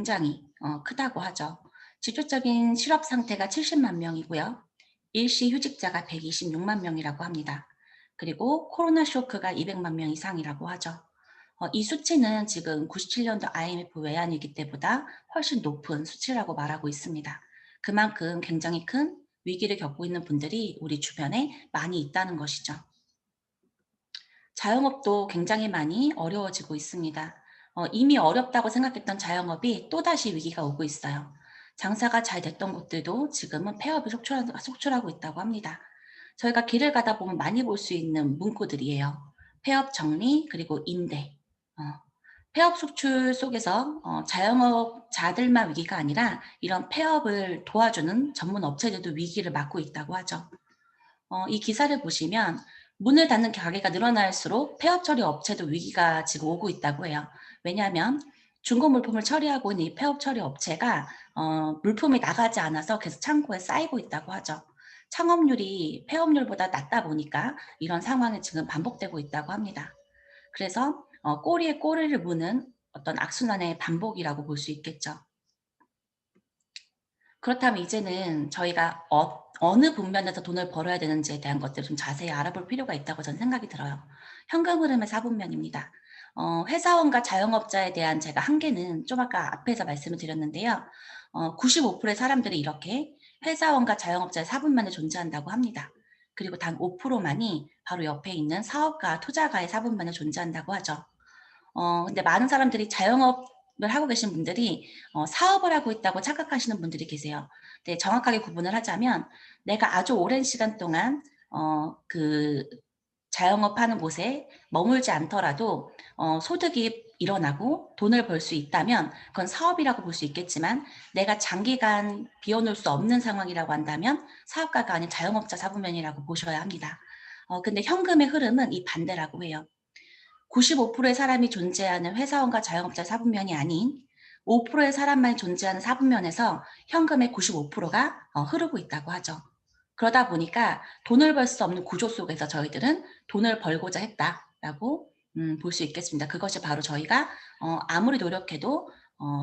굉장히 크다고 하죠. 지표적인 실업 상태가 70만 명이고요. 일시 휴직자가 126만 명이라고 합니다. 그리고 코로나 쇼크가 200만 명 이상이라고 하죠. 이 수치는 지금 97년도 IMF 외환위기 때보다 훨씬 높은 수치라고 말하고 있습니다. 그만큼 굉장히 큰 위기를 겪고 있는 분들이 우리 주변에 많이 있다는 것이죠. 자영업도 굉장히 많이 어려워지고 있습니다. 이미 어렵다고 생각했던 자영업이 또다시 위기가 오고 있어요. 장사가 잘 됐던 곳들도 지금은 폐업이 속출하고 있다고 합니다. 저희가 길을 가다 보면 많이 볼 수 있는 문구들이에요. 폐업 정리, 그리고 임대. 어, 폐업 속출 속에서 자영업자들만 위기가 아니라 이런 폐업을 도와주는 전문 업체들도 위기를 맞고 있다고 하죠. 이 기사를 보시면 문을 닫는 가게가 늘어날수록 폐업 처리 업체도 위기가 지금 오고 있다고 해요. 왜냐하면 중고 물품을 처리하고 있는 이 폐업 처리 업체가 물품이 나가지 않아서 계속 창고에 쌓이고 있다고 하죠. 창업률이 폐업률보다 낮다 보니까 이런 상황이 지금 반복되고 있다고 합니다. 그래서 꼬리에 꼬리를 무는 어떤 악순환의 반복이라고 볼 수 있겠죠. 그렇다면 이제는 저희가 어느 국면에서 돈을 벌어야 되는지에 대한 것들을 좀 자세히 알아볼 필요가 있다고 저는 생각이 들어요. 현금 흐름의 4분면입니다. 회사원과 자영업자에 대한 제가 한계는 좀 아까 앞에서 말씀을 드렸는데요. 95%의 사람들이 이렇게 회사원과 자영업자의 4분면에 존재한다고 합니다. 그리고 단 5%만이 바로 옆에 있는 사업가, 투자가의 4분면에 존재한다고 하죠. 근데 많은 사람들이 자영업을 하고 계신 분들이 사업을 하고 있다고 착각하시는 분들이 계세요. 네, 정확하게 구분을 하자면 내가 아주 오랜 시간 동안 그 자영업하는 곳에 머물지 않더라도 소득이 일어나고 돈을 벌 수 있다면 그건 사업이라고 볼 수 있겠지만 내가 장기간 비워놓을 수 없는 상황이라고 한다면 사업가가 아닌 자영업자 사부면이라고 보셔야 합니다. 근데 현금의 흐름은 이 반대라고 해요. 95%의 사람이 존재하는 회사원과 자영업자 사분면이 아닌 5%의 사람만 존재하는 사분면에서 현금의 95%가 흐르고 있다고 하죠. 그러다 보니까 돈을 벌 수 없는 구조 속에서 저희들은 돈을 벌고자 했다라고 볼 수 있겠습니다. 그것이 바로 저희가 아무리 노력해도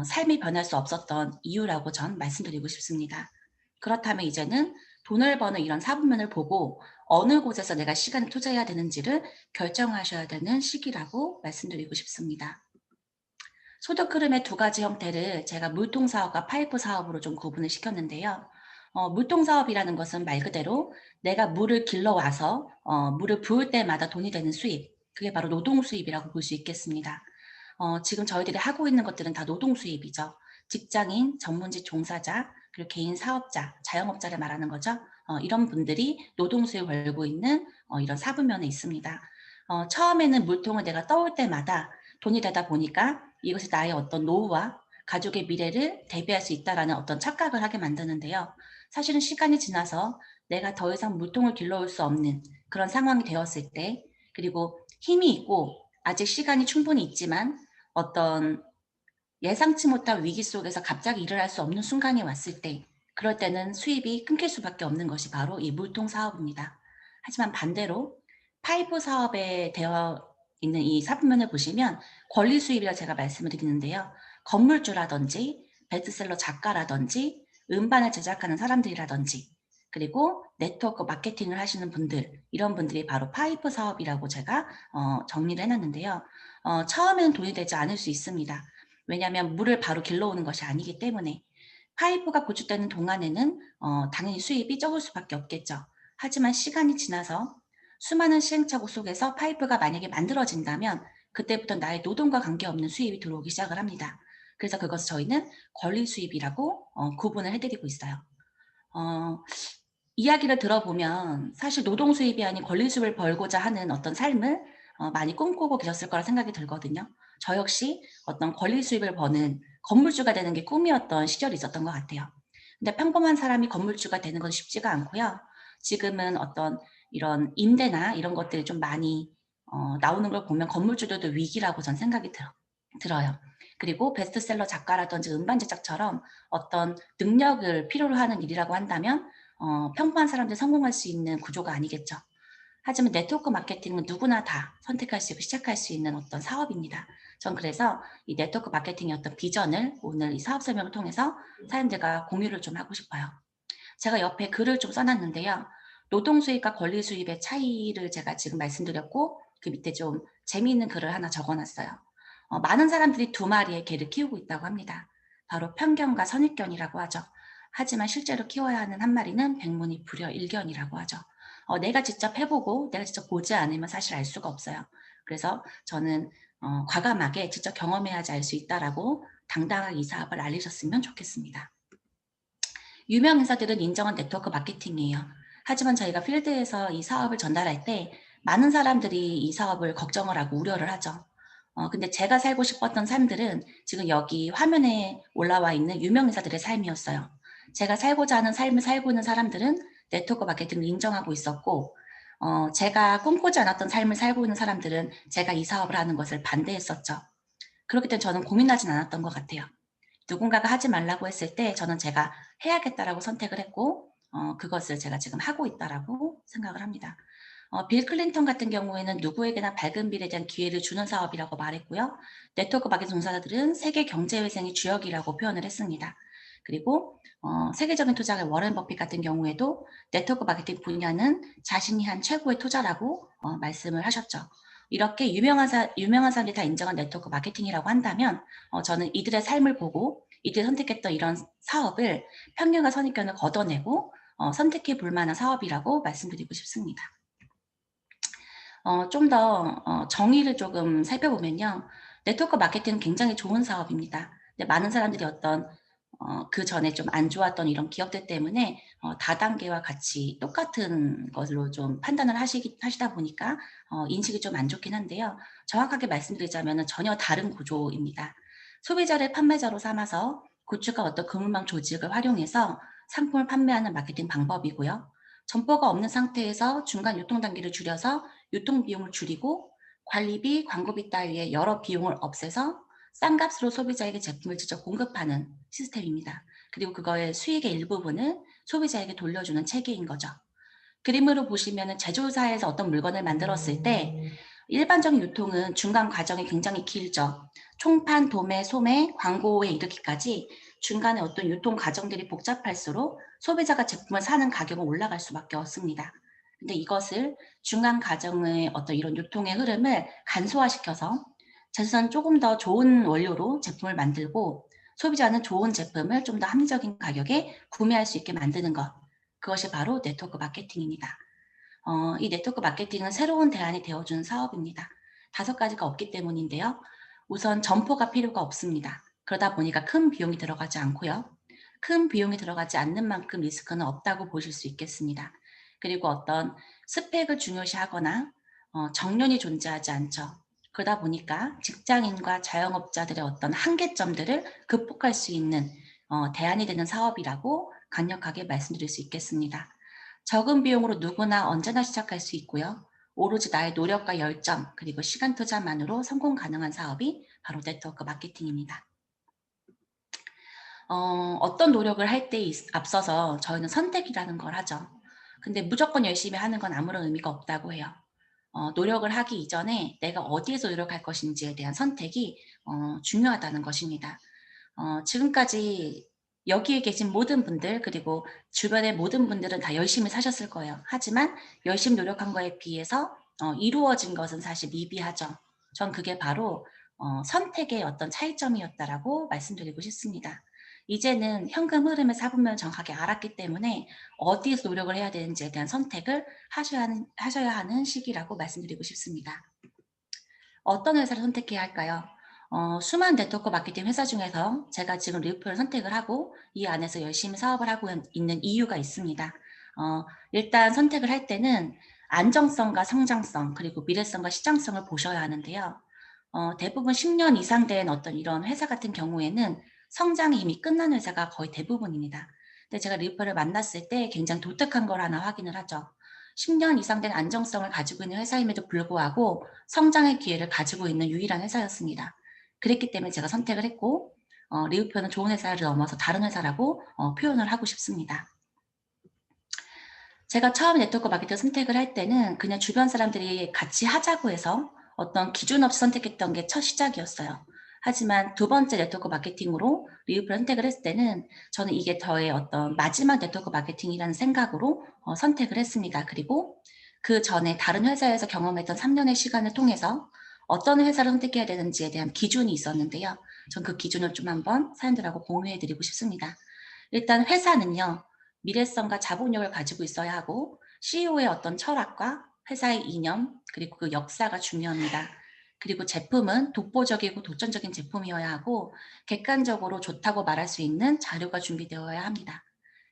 삶이 변할 수 없었던 이유라고 전 말씀드리고 싶습니다. 그렇다면 이제는 돈을 버는 이런 사분면을 보고 어느 곳에서 내가 시간을 투자해야 되는지를 결정하셔야 되는 시기라고 말씀드리고 싶습니다. 소득 흐름의 두 가지 형태를 제가 물통 사업과 파이프 사업으로 좀 구분을 시켰는데요. 물통 사업이라는 것은 말 그대로 내가 물을 길러와서 물을 부을 때마다 돈이 되는 수입, 그게 바로 노동 수입이라고 볼 수 있겠습니다. 지금 저희들이 하고 있는 것들은 다 노동 수입이죠. 직장인, 전문직 종사자, 그리고 개인 사업자, 자영업자를 말하는 거죠. 이런 분들이 노동 수입을 벌고 있는 이런 사부면에 있습니다. 처음에는 물통을 내가 떠올 때마다 돈이 되다 보니까 이것이 나의 어떤 노후와 가족의 미래를 대비할 수 있다라는 어떤 착각을 하게 만드는데요. 사실은 시간이 지나서 내가 더 이상 물통을 길러올 수 없는 그런 상황이 되었을 때, 그리고 힘이 있고 아직 시간이 충분히 있지만 어떤 예상치 못한 위기 속에서 갑자기 일을 할 수 없는 순간이 왔을 때, 그럴 때는 수입이 끊길 수밖에 없는 것이 바로 이 물통 사업입니다. 하지만 반대로 파이프 사업에 되어 있는 이 사분면을 보시면 권리 수입이라고 제가 말씀을 드리는데요. 건물주라든지 베스트셀러 작가라든지 음반을 제작하는 사람들이라든지 그리고 네트워크 마케팅을 하시는 분들, 이런 분들이 바로 파이프 사업이라고 제가 정리를 해놨는데요. 처음에는 돈이 되지 않을 수 있습니다. 왜냐하면 물을 바로 길러오는 것이 아니기 때문에. 파이프가 구축되는 동안에는 당연히 수입이 적을 수밖에 없겠죠. 하지만 시간이 지나서 수많은 시행착오 속에서 파이프가 만약에 만들어진다면 그때부터 나의 노동과 관계없는 수입이 들어오기 시작을 합니다. 그래서 그것을 저희는 권리 수입이라고 구분을 해드리고 있어요. 어, 이야기를 들어보면 사실 노동 수입이 아닌 권리 수입을 벌고자 하는 어떤 삶을 많이 꿈꾸고 계셨을 거라 생각이 들거든요. 저 역시 어떤 권리 수입을 버는 건물주가 되는 게 꿈이었던 시절이 있었던 것 같아요. 근데 평범한 사람이 건물주가 되는 건 쉽지가 않고요. 지금은 어떤 이런 임대나 이런 것들이 좀 많이 나오는 걸 보면 건물주들도 위기라고 전 생각이 들어요. 그리고 베스트셀러 작가라든지 음반 제작처럼 어떤 능력을 필요로 하는 일이라고 한다면 평범한 사람들이 성공할 수 있는 구조가 아니겠죠. 하지만 네트워크 마케팅은 누구나 다 선택할 수 있고 시작할 수 있는 어떤 사업입니다. 전 그래서 이 네트워크 마케팅의 어떤 비전을 오늘 이 사업 설명을 통해서 사람들과 공유를 좀 하고 싶어요. 제가 옆에 글을 좀 써놨는데요. 노동 수입과 권리 수입의 차이를 제가 지금 말씀드렸고 그 밑에 좀 재미있는 글을 하나 적어놨어요. 많은 사람들이 두 마리의 개를 키우고 있다고 합니다. 바로 편견과 선입견이라고 하죠. 하지만 실제로 키워야 하는 한 마리는 백문이 불여일견이라고 하죠. 내가 직접 해보고 내가 직접 보지 않으면 사실 알 수가 없어요. 그래서 저는 과감하게 직접 경험해야지 알 수 있다라고 당당하게 이 사업을 알리셨으면 좋겠습니다. 유명 인사들은 인정한 네트워크 마케팅이에요. 하지만 저희가 필드에서 이 사업을 전달할 때 많은 사람들이 이 사업을 걱정을 하고 우려를 하죠. 근데 제가 살고 싶었던 삶들은 지금 여기 화면에 올라와 있는 유명 인사들의 삶이었어요. 제가 살고자 하는 삶을 살고 있는 사람들은 네트워크 마케팅을 인정하고 있었고, 제가 꿈꾸지 않았던 삶을 살고 있는 사람들은 제가 이 사업을 하는 것을 반대했었죠. 그렇기 때문에 저는 고민하진 않았던 것 같아요. 누군가가 하지 말라고 했을 때 저는 제가 해야겠다라고 선택을 했고 그것을 제가 지금 하고 있다라고 생각을 합니다. 빌 클린턴 같은 경우에는 누구에게나 밝은 미래에 대한 기회를 주는 사업이라고 말했고요. 네트워크 마케팅 종사자들은 세계 경제회생의 주역이라고 표현을 했습니다. 그리고 세계적인 투자가 워렌 버핏 같은 경우에도 네트워크 마케팅 분야는 자신이 한 최고의 투자라고 말씀을 하셨죠. 이렇게 유명한 사람들이 다 인정한 네트워크 마케팅이라고 한다면 저는 이들의 삶을 보고 이들이 선택했던 이런 사업을 편견과 선입견을 걷어내고 선택해 볼 만한 사업이라고 말씀드리고 싶습니다. 좀 더 정의를 조금 살펴보면요. 네트워크 마케팅은 굉장히 좋은 사업입니다. 근데 많은 사람들이 어떤 그 전에 좀 안 좋았던 이런 기업들 때문에 다단계와 같이 똑같은 것으로 좀 판단을 하시다 보니까 인식이 좀 안 좋긴 한데요. 정확하게 말씀드리자면 전혀 다른 구조입니다. 소비자를 판매자로 삼아서 구축한 어떤 그물망 조직을 활용해서 상품을 판매하는 마케팅 방법이고요. 점포가 없는 상태에서 중간 유통 단계를 줄여서 유통 비용을 줄이고 관리비, 광고비 따위의 여러 비용을 없애서 싼 값으로 소비자에게 제품을 직접 공급하는 시스템입니다. 그리고 그거의 수익의 일부분을 소비자에게 돌려주는 체계인 거죠. 그림으로 보시면 제조사에서 어떤 물건을 만들었을 때 일반적인 유통은 중간 과정이 굉장히 길죠. 총판, 도매, 소매, 광고에 이르기까지 중간에 어떤 유통 과정들이 복잡할수록 소비자가 제품을 사는 가격은 올라갈 수밖에 없습니다. 근데 이것을 중간 과정의 어떤 이런 유통의 흐름을 간소화시켜서 제조사는 조금 더 좋은 원료로 제품을 만들고 소비자는 좋은 제품을 좀 더 합리적인 가격에 구매할 수 있게 만드는 것. 그것이 바로 네트워크 마케팅입니다. 이 네트워크 마케팅은 새로운 대안이 되어주는 사업입니다. 5가지가 없기 때문인데요. 우선 점포가 필요가 없습니다. 그러다 보니까 큰 비용이 들어가지 않고요. 큰 비용이 들어가지 않는 만큼 리스크는 없다고 보실 수 있겠습니다. 그리고 어떤 스펙을 중요시하거나 정년이 존재하지 않죠. 그러다 보니까 직장인과 자영업자들의 어떤 한계점들을 극복할 수 있는 대안이 되는 사업이라고 강력하게 말씀드릴 수 있겠습니다. 적은 비용으로 누구나 언제나 시작할 수 있고요. 오로지 나의 노력과 열정 그리고 시간 투자만으로 성공 가능한 사업이 바로 네트워크 마케팅입니다. 어떤 노력을 할 때에 앞서서 저희는 선택이라는 걸 하죠. 근데 무조건 열심히 하는 건 아무런 의미가 없다고 해요. 노력을 하기 이전에 내가 어디에서 노력할 것인지에 대한 선택이 중요하다는 것입니다. 지금까지 여기에 계신 모든 분들 그리고 주변의 모든 분들은 다 열심히 사셨을 거예요. 하지만 열심히 노력한 거에 비해서 이루어진 것은 사실 미비하죠. 전 그게 바로 선택의 어떤 차이점이었다라고 말씀드리고 싶습니다. 이제는 현금 흐름의 사분면을 정확하게 알았기 때문에 어디에서 노력을 해야 되는지에 대한 선택을 하셔야 하는 시기라고 말씀드리고 싶습니다. 어떤 회사를 선택해야 할까요? 수많은 네트워크 마케팅 회사 중에서 제가 지금 리우표를 선택을 하고 이 안에서 열심히 사업을 하고 있는 이유가 있습니다. 일단 선택을 할 때는 안정성과 성장성 그리고 미래성과 시장성을 보셔야 하는데요. 대부분 10년 이상 된 어떤 이런 회사 같은 경우에는 성장이 이미 끝난 회사가 거의 대부분입니다. 근데 제가 리우표를 만났을 때 굉장히 독특한 걸 하나 확인을 하죠. 10년 이상 된 안정성을 가지고 있는 회사임에도 불구하고 성장의 기회를 가지고 있는 유일한 회사였습니다. 그랬기 때문에 제가 선택을 했고 리우표는 좋은 회사를 넘어서 다른 회사라고 표현을 하고 싶습니다. 제가 처음 네트워크 마케팅 선택을 할 때는 그냥 주변 사람들이 같이 하자고 해서 어떤 기준 없이 선택했던 게 첫 시작이었어요. 하지만 두 번째 네트워크 마케팅으로 리뷰표를 선택을 했을 때는 저는 이게 저의 어떤 마지막 네트워크 마케팅이라는 생각으로 선택을 했습니다. 그리고 그 전에 다른 회사에서 경험했던 3년의 시간을 통해서 어떤 회사를 선택해야 되는지에 대한 기준이 있었는데요. 전 그 기준을 좀 한번 사연들하고 공유해 드리고 싶습니다. 일단 회사는요, 미래성과 자본력을 가지고 있어야 하고 CEO의 어떤 철학과 회사의 이념, 그리고 그 역사가 중요합니다. 그리고 제품은 독보적이고 도전적인 제품이어야 하고 객관적으로 좋다고 말할 수 있는 자료가 준비되어야 합니다.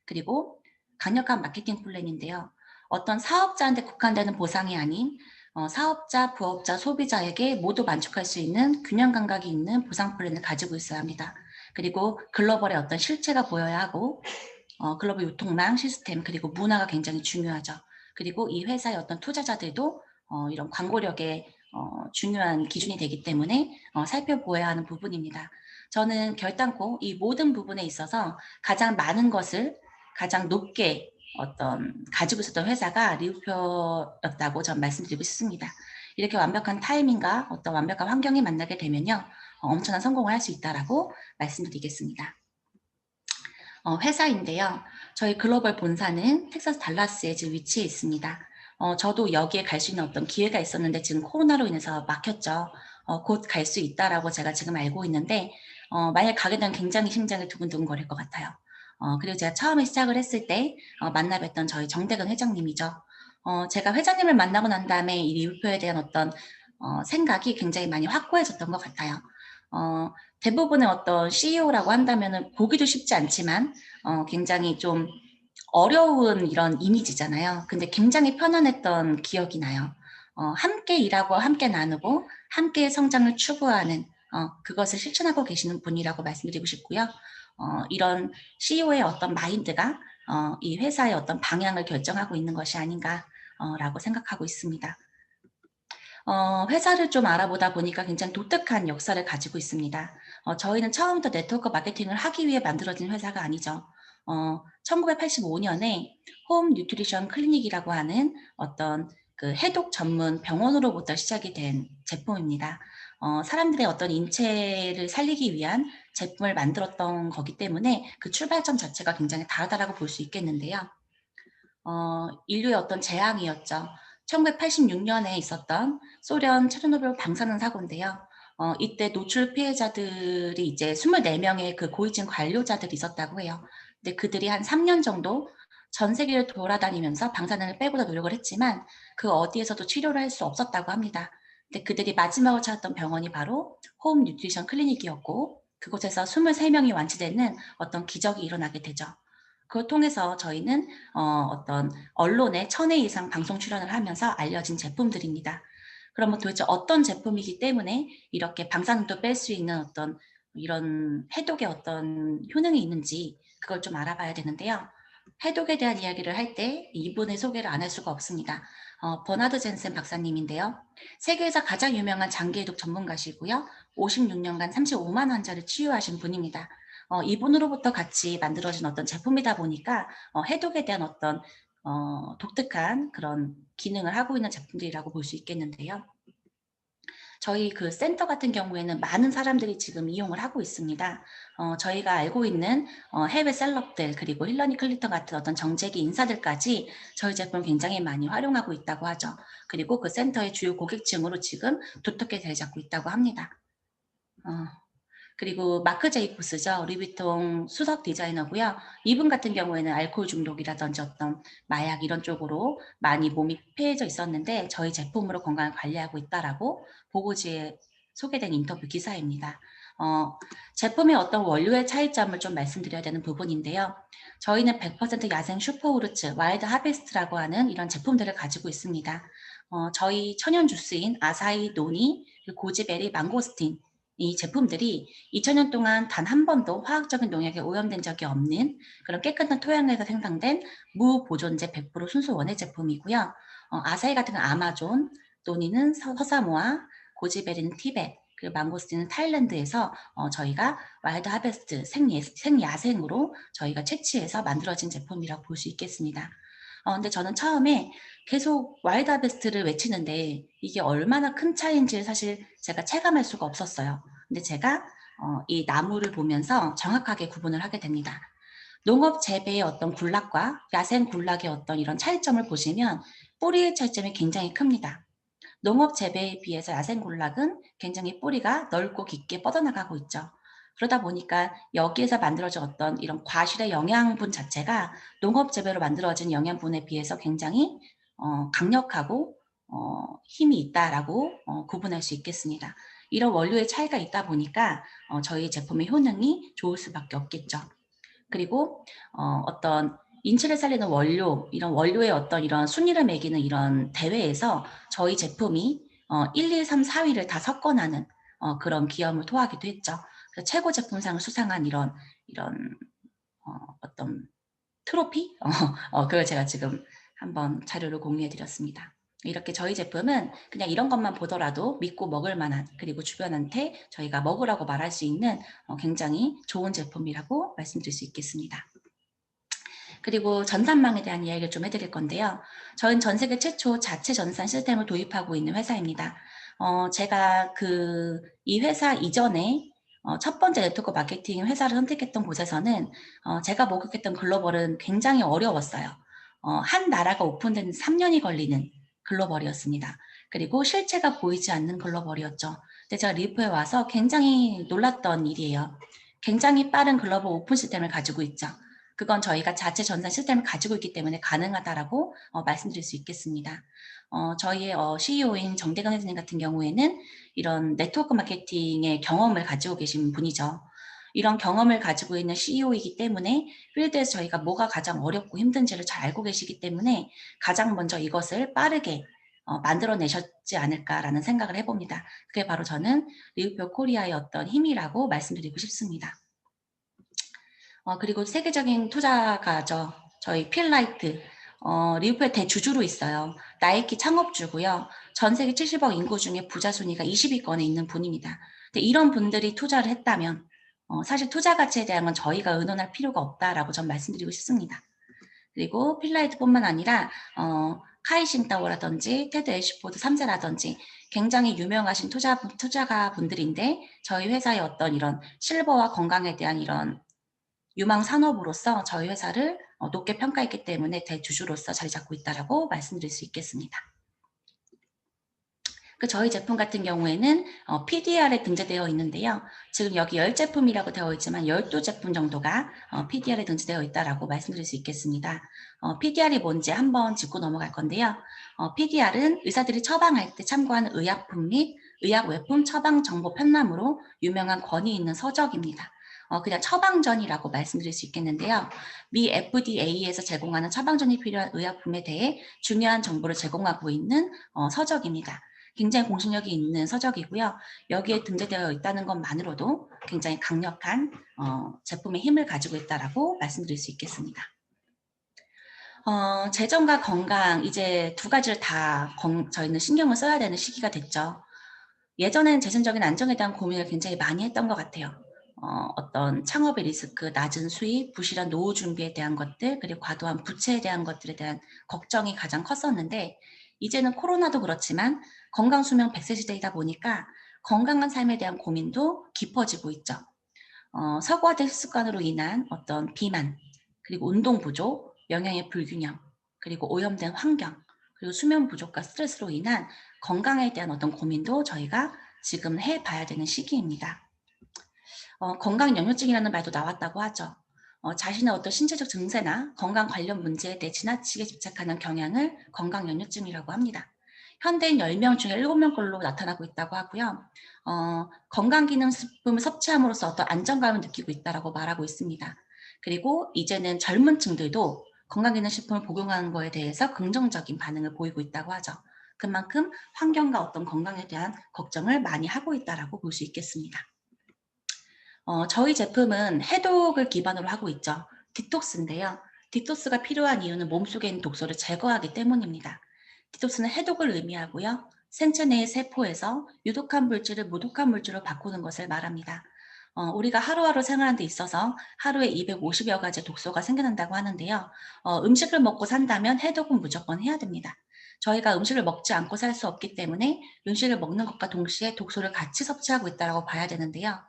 그리고 강력한 마케팅 플랜인데요. 어떤 사업자한테 국한되는 보상이 아닌 사업자, 부업자, 소비자에게 모두 만족할 수 있는 균형 감각이 있는 보상 플랜을 가지고 있어야 합니다. 그리고 글로벌의 어떤 실체가 보여야 하고 글로벌 유통망 시스템 그리고 문화가 굉장히 중요하죠. 그리고 이 회사의 어떤 투자자들도 이런 광고력에 중요한 기준이 되기 때문에 살펴보아야 하는 부분입니다. 저는 결단코 이 모든 부분에 있어서 가장 많은 것을 가장 높게 가지고 있었던 회사가 리우표였다고 전 말씀드리고 싶습니다. 이렇게 완벽한 타이밍과 어떤 완벽한 환경이 만나게 되면요, 엄청난 성공을 할 수 있다라고 말씀드리겠습니다. 회사인데요. 저희 글로벌 본사는 텍사스 달라스에 지금 위치해 있습니다. 저도 여기에 갈 수 있는 어떤 기회가 있었는데 지금 코로나로 인해서 막혔죠. 곧 갈 수 있다라고 제가 지금 알고 있는데 만약 가게 되면 굉장히 심장이 두근두근 거릴 것 같아요. 그리고 제가 처음에 시작을 했을 때 만나 뵀던 저희 정대근 회장님이죠. 제가 회장님을 만나고 난 다음에 이 리뷰표에 대한 어떤 생각이 굉장히 많이 확고해졌던 것 같아요. 대부분의 어떤 CEO라고 한다면은 보기도 쉽지 않지만 굉장히 좀 어려운 이런 이미지잖아요. 근데 굉장히 편안했던 기억이 나요. 함께 일하고 함께 나누고 함께 성장을 추구하는 그것을 실천하고 계시는 분이라고 말씀드리고 싶고요. 이런 CEO의 어떤 마인드가 이 회사의 어떤 방향을 결정하고 있는 것이 아닌가라고 생각하고 있습니다. 회사를 좀 알아보다 보니까 굉장히 독특한 역사를 가지고 있습니다. 저희는 처음부터 네트워크 마케팅을 하기 위해 만들어진 회사가 아니죠. 1985년에 홈 뉴트리션 클리닉이라고 하는 어떤 그 해독 전문 병원으로부터 시작이 된 제품입니다. 사람들의 어떤 인체를 살리기 위한 제품을 만들었던 거기 때문에 그 출발점 자체가 굉장히 다르다라고 볼 수 있겠는데요. 인류의 어떤 재앙이었죠. 1986년에 있었던 소련 체르노빌 방사능 사고인데요. 이때 노출 피해자들이 이제 24명의 그 고위층 관료자들이 있었다고 해요. 근데 그들이 한 3년 정도 전 세계를 돌아다니면서 방사능을 빼고자 노력을 했지만 그 어디에서도 치료를 할 수 없었다고 합니다. 근데 그들이 마지막으로 찾았던 병원이 바로 홈 뉴트리션 클리닉이었고 그곳에서 23명이 완치되는 어떤 기적이 일어나게 되죠. 그걸 통해서 저희는 어떤 언론에 1000회 이상 방송 출연을 하면서 알려진 제품들입니다. 그러면 도대체 어떤 제품이기 때문에 이렇게 방사능도 뺄 수 있는 어떤 이런 해독의 어떤 효능이 있는지 그걸 좀 알아봐야 되는데요. 해독에 대한 이야기를 할 때 이분의 소개를 안 할 수가 없습니다. 버나드 젠센 박사님인데요. 세계에서 가장 유명한 장기해독 전문가시고요. 56년간 35만 환자를 치유하신 분입니다. 이분으로부터 같이 만들어진 어떤 제품이다 보니까 해독에 대한 어떤 독특한 그런 기능을 하고 있는 제품들이라고 볼 수 있겠는데요. 저희 그 센터 같은 경우에는 많은 사람들이 지금 이용을 하고 있습니다. 저희가 알고 있는 해외 셀럽들 그리고 힐러리 클린턴 같은 어떤 정재계 인사들까지 저희 제품을 굉장히 많이 활용하고 있다고 하죠. 그리고 그 센터의 주요 고객층으로 지금 두텁게 자리 잡고 있다고 합니다. 그리고 마크 제이코스죠. 루이비통 수석 디자이너고요. 이분 같은 경우에는 알코올 중독이라든지 어떤 마약 이런 쪽으로 많이 몸이 폐해져 있었는데 저희 제품으로 건강을 관리하고 있다라고 보고지에 소개된 인터뷰 기사입니다. 제품의 어떤 원료의 차이점을 좀 말씀드려야 되는 부분인데요. 저희는 100% 야생 슈퍼우르츠, 와일드 하베스트라고 하는 이런 제품들을 가지고 있습니다. 저희 천연 주스인 아사히, 노니, 고지베리, 망고스틴 이 제품들이 2000년 동안 단 한 번도 화학적인 농약에 오염된 적이 없는 그런 깨끗한 토양에서 생산된 무보존제 100% 순수 원액 제품이고요. 아사히 같은 건 아마존, 또니는 서사모아, 고지베리는 티베트, 그리고 망고스틴은 타일랜드에서 저희가 와일드 하베스트 생야생으로 저희가 채취해서 만들어진 제품이라고 볼 수 있겠습니다. 근데 저는 처음에 계속 와일드 하베스트를 외치는데 이게 얼마나 큰 차이인지를 사실 제가 체감할 수가 없었어요. 근데 제가 이 나무를 보면서 정확하게 구분을 하게 됩니다. 농업 재배의 어떤 군락과 야생 군락의 어떤 이런 차이점을 보시면 뿌리의 차이점이 굉장히 큽니다. 농업 재배에 비해서 야생 군락은 굉장히 뿌리가 넓고 깊게 뻗어나가고 있죠. 그러다 보니까 여기에서 만들어진 어떤 이런 과실의 영양분 자체가 농업 재배로 만들어진 영양분에 비해서 굉장히 강력하고 힘이 있다라고 구분할 수 있겠습니다. 이런 원료의 차이가 있다 보니까 저희 제품의 효능이 좋을 수밖에 없겠죠. 그리고 어떤 인체를 살리는 원료, 이런 원료의 어떤 이런 순위를 매기는 이런 대회에서 저희 제품이 1, 2, 3, 4위를 다 석권하는 그런 기염을 토하기도 했죠. 그래서 최고 제품상을 수상한 이런 어떤 트로피? 그걸 제가 지금 한번 자료를 공유해 드렸습니다. 이렇게 저희 제품은 그냥 이런 것만 보더라도 믿고 먹을 만한, 그리고 주변한테 저희가 먹으라고 말할 수 있는 굉장히 좋은 제품이라고 말씀드릴 수 있겠습니다. 그리고 전산망에 대한 이야기를 좀 해드릴 건데요. 저희는 전 세계 최초 자체 전산 시스템을 도입하고 있는 회사입니다. 제가 이 회사 이전에 첫 번째 네트워크 마케팅 회사를 선택했던 곳에서는 제가 목격했던 글로벌은 굉장히 어려웠어요. 한 나라가 오픈된 3년이 걸리는 글로벌이었습니다. 그리고 실체가 보이지 않는 글로벌이었죠. 근데 제가 리프에 와서 굉장히 놀랐던 일이에요. 굉장히 빠른 글로벌 오픈 시스템을 가지고 있죠. 그건 저희가 자체 전산 시스템을 가지고 있기 때문에 가능하다라고 말씀드릴 수 있겠습니다. 저희의 CEO인 정대건 회장님 같은 경우에는 이런 네트워크 마케팅의 경험을 가지고 계신 분이죠. 이런 경험을 가지고 있는 CEO이기 때문에 필드에서 저희가 뭐가 가장 어렵고 힘든지를 잘 알고 계시기 때문에 가장 먼저 이것을 빠르게 만들어내셨지 않을까라는 생각을 해봅니다. 그게 바로 저는 리우표 코리아의 어떤 힘이라고 말씀드리고 싶습니다. 그리고 세계적인 투자가죠. 저희 필라이트, 리우프의 대주주로 있어요. 나이키 창업주고요. 전 세계 70억 인구 중에 부자 순위가 20위권에 있는 분입니다. 근데 이런 분들이 투자를 했다면 사실 투자 가치에 대한 건 저희가 의논할 필요가 없다라고 전 말씀드리고 싶습니다. 그리고 필라이트뿐만 아니라 카이싱타오라든지 테드 애쉬포드 3세라든지 굉장히 유명하신 투자가 분들인데 저희 회사의 어떤 이런 실버와 건강에 대한 이런 유망 산업으로서 저희 회사를 높게 평가했기 때문에 대주주로서 자리 잡고 있다라고 말씀드릴 수 있겠습니다. 저희 제품 같은 경우에는 PDR에 등재되어 있는데요. 지금 여기 10제품이라고 되어 있지만 12제품 정도가 PDR에 등재되어 있다라고 말씀드릴 수 있겠습니다. PDR이 뭔지 한번 짚고 넘어갈 건데요. PDR은 의사들이 처방할 때 참고하는 의약품 및 의약 외품 처방 정보 편람으로 유명한 권위 있는 서적입니다. 그냥 처방전이라고 말씀드릴 수 있겠는데요. 미 FDA에서 제공하는 처방전이 필요한 의약품에 대해 중요한 정보를 제공하고 있는 서적입니다. 굉장히 공신력이 있는 서적이고요. 여기에 등재되어 있다는 것만으로도 굉장히 강력한 제품의 힘을 가지고 있다라고 말씀드릴 수 있겠습니다. 재정과 건강 이제 두 가지를 다 저희는 신경을 써야 되는 시기가 됐죠. 예전에는 재정적인 안정에 대한 고민을 굉장히 많이 했던 것 같아요. 어떤 창업의 리스크, 낮은 수입, 부실한 노후 준비에 대한 것들, 그리고 과도한 부채에 대한 것들에 대한 걱정이 가장 컸었는데 이제는 코로나도 그렇지만 건강 수명 100세 시대이다 보니까 건강한 삶에 대한 고민도 깊어지고 있죠. 서구화된 습관으로 인한 어떤 비만, 그리고 운동 부족, 영양의 불균형, 그리고 오염된 환경, 그리고 수면 부족과 스트레스로 인한 건강에 대한 어떤 고민도 저희가 지금 해봐야 되는 시기입니다. 건강 연료증이라는 말도 나왔다고 하죠. 자신의 어떤 신체적 증세나 건강 관련 문제에 대해 지나치게 집착하는 경향을 건강 연료증이라고 합니다. 현대인 10명 중에 7명꼴로 나타나고 있다고 하고요. 건강기능식품을 섭취함으로써 어떤 안정감을 느끼고 있다고 말하고 있습니다. 그리고 이제는 젊은 층들도 건강기능식품을 복용하는 것에 대해서 긍정적인 반응을 보이고 있다고 하죠. 그만큼 환경과 어떤 건강에 대한 걱정을 많이 하고 있다고 볼 수 있겠습니다. 저희 제품은 해독을 기반으로 하고 있죠. 디톡스인데요. 디톡스가 필요한 이유는 몸속에 있는 독소를 제거하기 때문입니다. 디톡스는 해독을 의미하고요. 생체 내의 세포에서 유독한 물질을 무독한 물질로 바꾸는 것을 말합니다. 우리가 하루하루 생활하는 데 있어서 하루에 250여 가지의 독소가 생겨난다고 하는데요. 음식을 먹고 산다면 해독은 무조건 해야 됩니다. 저희가 음식을 먹지 않고 살 수 없기 때문에 음식을 먹는 것과 동시에 독소를 같이 섭취하고 있다고 봐야 되는데요.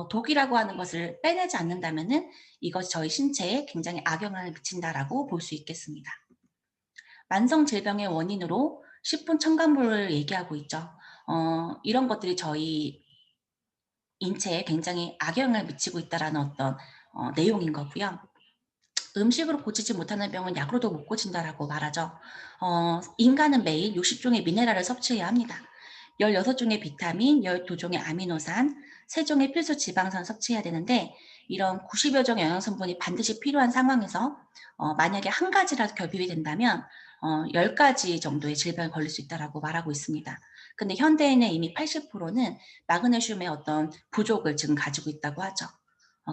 독이라고 하는 것을 빼내지 않는다면은 이것이 저희 신체에 굉장히 악영향을 미친다라고 볼 수 있겠습니다. 만성 질병의 원인으로 식품 첨가물을 얘기하고 있죠. 이런 것들이 저희 인체에 굉장히 악영향을 미치고 있다라는 어떤 내용인 거고요. 음식으로 고치지 못하는 병은 약으로도 못 고친다라고 말하죠. 인간은 매일 60종의 미네랄을 섭취해야 합니다. 16종의 비타민, 12종의 아미노산, 3종의 필수 지방산 섭취해야 되는데 이런 90여 종의 영양성분이 반드시 필요한 상황에서 만약에 한 가지라도 결핍이 된다면 10가지 정도의 질병에 걸릴 수 있다라고 말하고 있습니다. 근데 현대인의 이미 80%는 마그네슘의 어떤 부족을 지금 가지고 있다고 하죠.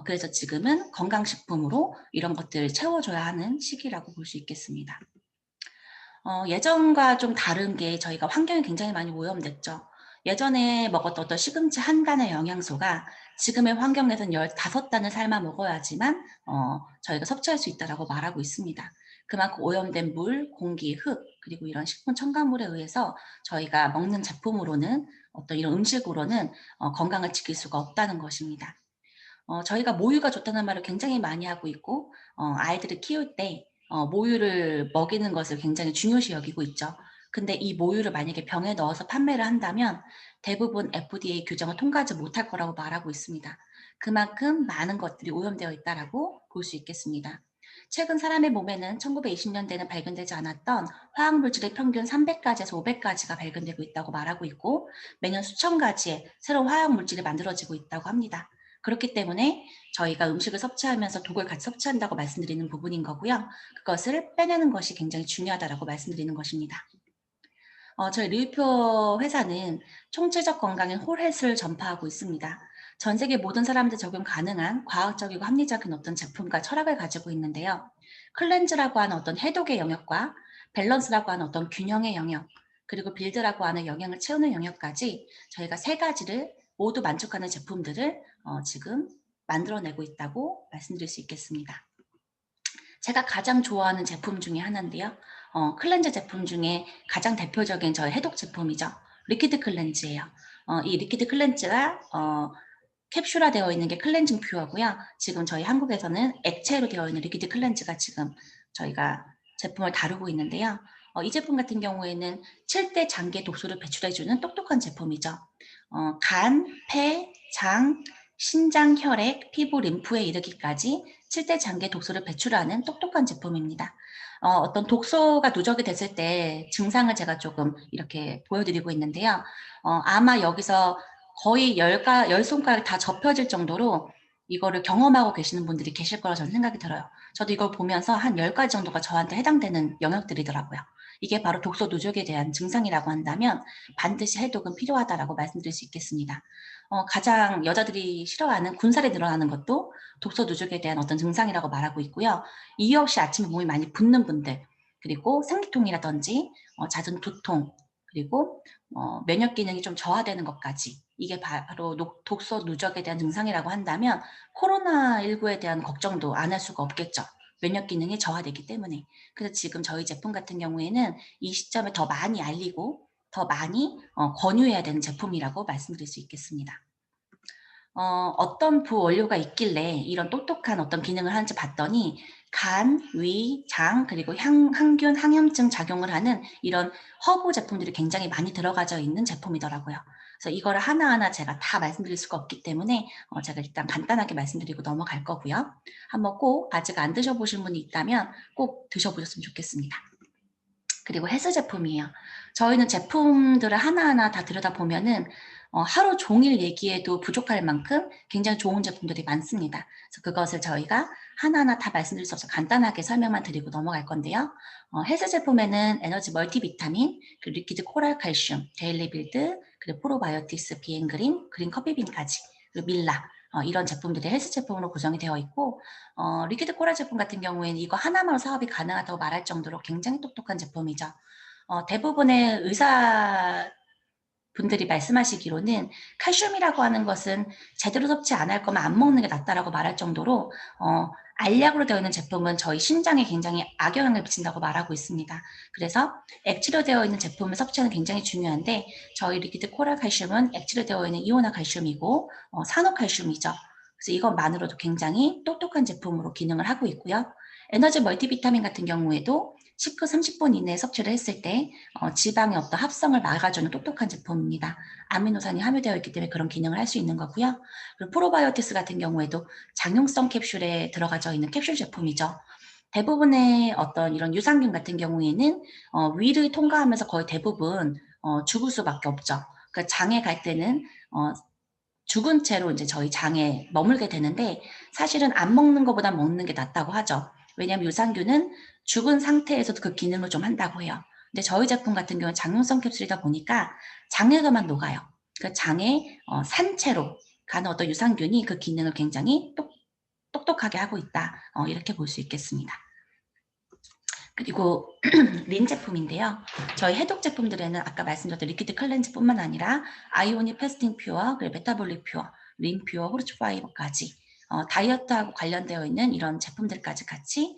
그래서 지금은 건강식품으로 이런 것들을 채워줘야 하는 시기라고 볼 수 있겠습니다. 예전과 좀 다른 게 저희가 환경이 굉장히 많이 오염됐죠. 예전에 먹었던 어떤 시금치 한 단의 영양소가 지금의 환경에서는 15단을 삶아 먹어야지만 저희가 섭취할 수 있다라고 말하고 있습니다. 그만큼 오염된 물, 공기, 흙, 그리고 이런 식품 첨가물에 의해서 저희가 먹는 제품으로는 어떤 이런 음식으로는 건강을 지킬 수가 없다는 것입니다. 저희가 모유가 좋다는 말을 굉장히 많이 하고 있고 아이들을 키울 때 모유를 먹이는 것을 굉장히 중요시 여기고 있죠. 근데 이 모유를 만약에 병에 넣어서 판매를 한다면 대부분 FDA 규정을 통과하지 못할 거라고 말하고 있습니다. 그만큼 많은 것들이 오염되어 있다라고 볼 수 있겠습니다. 최근 사람의 몸에는 1920년대는 발견되지 않았던 화학물질의 평균 300가지에서 500가지가 발견되고 있다고 말하고 있고 매년 수천 가지의 새로운 화학물질이 만들어지고 있다고 합니다. 그렇기 때문에 저희가 음식을 섭취하면서 독을 같이 섭취한다고 말씀드리는 부분인 거고요. 그것을 빼내는 것이 굉장히 중요하다고 말씀드리는 것입니다. 저희 르이표 회사는 총체적 건강의 홀햇을 전파하고 있습니다. 전 세계 모든 사람들 적용 가능한 과학적이고 합리적인 어떤 제품과 철학을 가지고 있는데요. 클렌즈라고 하는 어떤 해독의 영역과 밸런스라고 하는 어떤 균형의 영역, 그리고 빌드라고 하는 영양을 채우는 영역까지 저희가 세 가지를 모두 만족하는 제품들을 지금 만들어내고 있다고 말씀드릴 수 있겠습니다. 제가 가장 좋아하는 제품 중에 하나인데요. 클렌저 제품 중에 가장 대표적인 저의 해독 제품이죠. 리퀴드 클렌즈예요. 이 리퀴드 클렌즈가 캡슐화되어 있는 게 클렌징 퓨어고요. 지금 저희 한국에서는 액체로 되어 있는 리퀴드 클렌즈가 지금 저희가 제품을 다루고 있는데요. 이 제품 같은 경우에는 7대 장기의 독소를 배출해주는 똑똑한 제품이죠. 간, 폐, 장, 신장, 혈액, 피부, 림프에 이르기까지 7대 장기의 독소를 배출하는 똑똑한 제품입니다. 어떤 독소가 누적이 됐을 때 증상을 제가 조금 이렇게 보여드리고 있는데요. 아마 여기서 거의 10손가락 다 접혀질 정도로 이거를 경험하고 계시는 분들이 계실 거라 저는 생각이 들어요. 저도 이걸 보면서 한 10가지 정도가 저한테 해당되는 영역들이더라고요. 이게 바로 독소 누적에 대한 증상이라고 한다면 반드시 해독은 필요하다라고 말씀드릴 수 있겠습니다. 가장 여자들이 싫어하는 군살이 늘어나는 것도 독소 누적에 대한 어떤 증상이라고 말하고 있고요. 이유 없이 아침에 몸이 많이 붓는 분들, 그리고 생리통이라든지 잦은 두통, 그리고 면역 기능이 좀 저하되는 것까지 이게 바로 독소 누적에 대한 증상이라고 한다면 코로나19에 대한 걱정도 안 할 수가 없겠죠. 면역 기능이 저하되기 때문에. 그래서 지금 저희 제품 같은 경우에는 이 시점에 더 많이 알리고 더 많이 권유해야 되는 제품이라고 말씀드릴 수 있겠습니다. 어떤 부원료가 있길래 이런 똑똑한 어떤 기능을 하는지 봤더니 간, 위, 장, 그리고 항균, 항염증 작용을 하는 이런 허브 제품들이 굉장히 많이 들어가져 있는 제품이더라고요. 그래서 이거를 하나하나 제가 다 말씀드릴 수가 없기 때문에 제가 일단 간단하게 말씀드리고 넘어갈 거고요. 한번 꼭 아직 안 드셔보신 분이 있다면 꼭 드셔보셨으면 좋겠습니다. 그리고 헬스 제품이에요. 저희는 제품들을 하나하나 다 들여다보면은 하루 종일 얘기해도 부족할 만큼 굉장히 좋은 제품들이 많습니다. 그래서 그것을 저희가 하나하나 다 말씀드릴 수 없어서 간단하게 설명만 드리고 넘어갈 건데요. 헬스 제품에는 에너지 멀티비타민, 그리고 리퀴드 코랄 칼슘, 데일리 빌드, 그리고 프로바이오틱스, 비앤그린, 그린 커피빈까지, 그리고 밀라, 이런 제품들이 헬스 제품으로 구성이 되어 있고 리퀴드 코랄 제품 같은 경우에는 이거 하나만 사업이 가능하다고 말할 정도로 굉장히 똑똑한 제품이죠. 대부분의 분들이 말씀하시기로는 칼슘이라고 하는 것은 제대로 섭취 안 할 거면 안 먹는 게 낫다라고 말할 정도로 알약으로 되어 있는 제품은 저희 신장에 굉장히 악영향을 미친다고 말하고 있습니다. 그래서 액체로 되어 있는 제품을 섭취하는 게 굉장히 중요한데 저희 리퀴드 코랄 칼슘은 액체로 되어 있는 이온화 칼슘이고 산화칼슘이죠. 그래서 이것만으로도 굉장히 똑똑한 제품으로 기능을 하고 있고요. 에너지 멀티비타민 같은 경우에도 식후 30분 이내에 섭취를 했을 때 지방의 어떤 합성을 막아주는 똑똑한 제품입니다. 아미노산이 함유되어 있기 때문에 그런 기능을 할 수 있는 거고요. 그리고 프로바이오티스 같은 경우에도 장용성 capsule에 들어가져 있는 캡슐 제품이죠. 대부분의 어떤 이런 유산균 같은 경우에는 위를 통과하면서 거의 대부분 죽을 수밖에 없죠. 그러니까 장에 갈 때는 죽은 채로 이제 저희 장에 머물게 되는데 사실은 안 먹는 것보다 먹는 게 낫다고 하죠. 왜냐하면 유산균은 죽은 상태에서도 그 기능을 좀 한다고 해요. 근데 저희 제품 같은 경우는 장용성 캡슐이다 보니까 장에서만 녹아요. 그 장에 산 채로 가는 어떤 유산균이 그 기능을 굉장히 똑똑하게 하고 있다. 이렇게 볼 수 있겠습니다. 그리고 린 제품인데요. 저희 해독 제품들에는 아까 말씀드렸던 리퀴드 클렌즈뿐만 아니라 아이오닉 패스팅 퓨어, 그리고 메타볼릭 퓨어, 린 퓨어, 호르츠 파이버까지 다이어트하고 관련되어 있는 이런 제품들까지 같이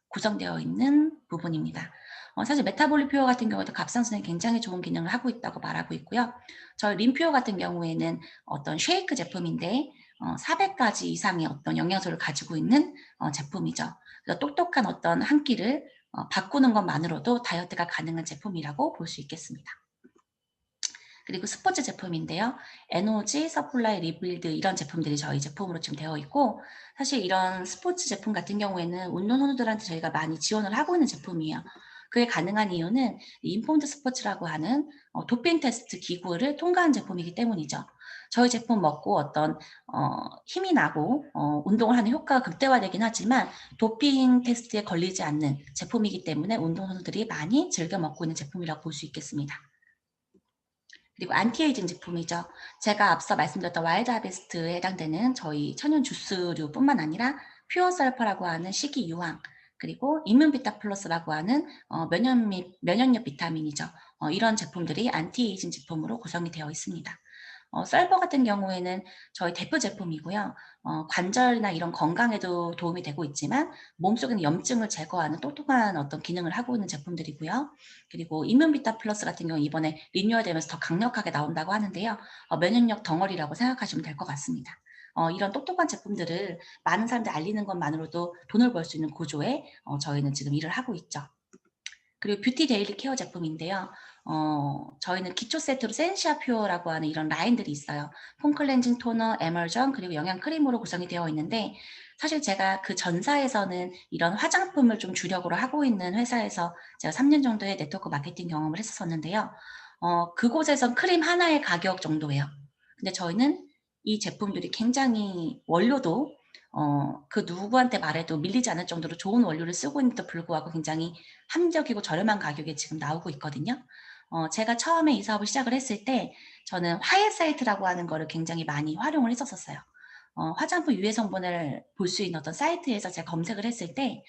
구성되어 있는 부분입니다. 사실 메타볼릭 퓨어 같은 경우도 갑상선에 굉장히 좋은 기능을 하고 있다고 말하고 있고요. 저희 린 퓨어 같은 경우에는 어떤 쉐이크 제품인데 400가지 이상의 어떤 영양소를 가지고 있는 제품이죠. 그래서 똑똑한 어떤 한 끼를 바꾸는 것만으로도 다이어트가 가능한 제품이라고 볼 수 있겠습니다. 그리고 스포츠 제품인데요. 에너지, 서플라이, 리빌드 이런 제품들이 저희 제품으로 지금 되어 있고 사실 이런 스포츠 제품 같은 경우에는 운동선수들한테 저희가 많이 지원을 하고 있는 제품이에요. 그게 가능한 이유는 인폼드 스포츠라고 하는 도핑 테스트 기구를 통과한 제품이기 때문이죠. 저희 제품 먹고 어떤 힘이 나고 운동을 하는 효과가 극대화되긴 하지만 도핑 테스트에 걸리지 않는 제품이기 때문에 운동선수들이 많이 즐겨 먹고 있는 제품이라고 볼 수 있겠습니다. 그리고 안티에이징 제품이죠. 제가 앞서 말씀드렸던 와일드 하베스트에 해당되는 저희 천연 주스류뿐만 아니라 퓨어 설퍼라고 하는 식이유황, 그리고 이뮨비타 플러스라고 하는 면역력 비타민이죠. 이런 제품들이 안티에이징 제품으로 구성이 되어 있습니다. 썰버 같은 경우에는 저희 대표 제품이고요. 관절이나 이런 건강에도 도움이 되고 있지만 몸속에 있는 염증을 제거하는 똑똑한 어떤 기능을 하고 있는 제품들이고요. 그리고 이뮨비타 플러스 같은 경우 이번에 리뉴얼되면서 더 강력하게 나온다고 하는데요. 면역력 덩어리라고 생각하시면 될 것 같습니다. 이런 똑똑한 제품들을 많은 사람들 알리는 것만으로도 돈을 벌 수 있는 구조에 저희는 지금 일을 하고 있죠. 그리고 뷰티 데일리 케어 제품인데요. 저희는 기초 세트로 센시아 퓨어라고 하는 이런 라인들이 있어요. 폼 클렌징 토너, 에멀전, 그리고 영양 크림으로 구성이 되어 있는데 사실 제가 그 전사에서는 이런 화장품을 좀 주력으로 하고 있는 회사에서 제가 3년 정도의 네트워크 마케팅 경험을 했었는데요. 그곳에선 크림 하나의 가격 정도예요. 근데 저희는 이 제품들이 굉장히 원료도 그 누구한테 말해도 밀리지 않을 정도로 좋은 원료를 쓰고 있는데도 불구하고 굉장히 합리적이고 저렴한 가격에 지금 나오고 있거든요. 제가 처음에 이 사업을 시작을 했을 때 저는 화해 사이트라고 하는 거를 굉장히 많이 활용을 했었어요. 화장품 유해 성분을 볼 수 있는 어떤 사이트에서 제가 검색을 했을 때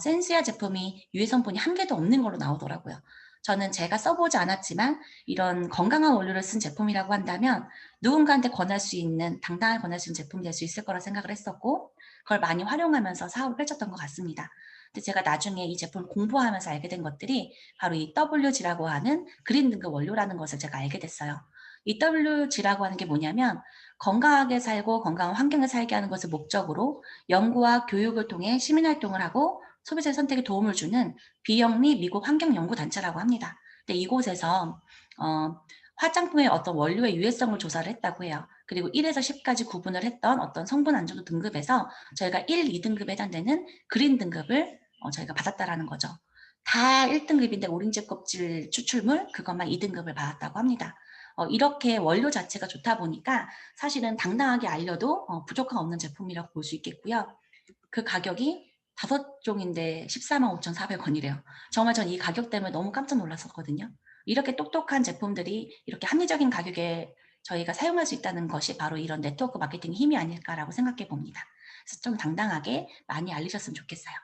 센시아 제품이 유해 성분이 한 개도 없는 걸로 나오더라고요. 저는 제가 써보지 않았지만 이런 건강한 원료를 쓴 제품이라고 한다면 누군가한테 권할 수 있는 당당하게 권할 수 있는 제품이 될 수 있을 거라 생각을 했었고 그걸 많이 활용하면서 사업을 펼쳤던 것 같습니다. 근데 제가 나중에 이 제품을 공부하면서 알게 된 것들이 바로 이 WG라고 하는 그린 등급 원료라는 것을 제가 알게 됐어요. 이 WG라고 하는 게 뭐냐면 건강하게 살고 건강한 환경에 살게 하는 것을 목적으로 연구와 교육을 통해 시민활동을 하고 소비자의 선택에 도움을 주는 비영리 미국 환경연구단체라고 합니다. 근데 이곳에서 화장품의 어떤 원료의 유해성을 조사를 했다고 해요. 그리고 1에서 10까지 구분을 했던 어떤 성분 안정도 등급에서 저희가 1, 2등급에 해당되는 그린 등급을 저희가 받았다라는 거죠. 다 1등급인데 오렌지 껍질 추출물 그것만 2등급을 받았다고 합니다. 이렇게 원료 자체가 좋다 보니까 사실은 당당하게 알려도 부족함 없는 제품이라고 볼 수 있겠고요. 그 가격이 5종인데 145,400원이래요. 정말 전 이 가격 때문에 너무 깜짝 놀랐었거든요. 이렇게 똑똑한 제품들이 이렇게 합리적인 가격에 저희가 사용할 수 있다는 것이 바로 이런 네트워크 마케팅의 힘이 아닐까라고 생각해 봅니다. 그래서 좀 당당하게 많이 알리셨으면 좋겠어요.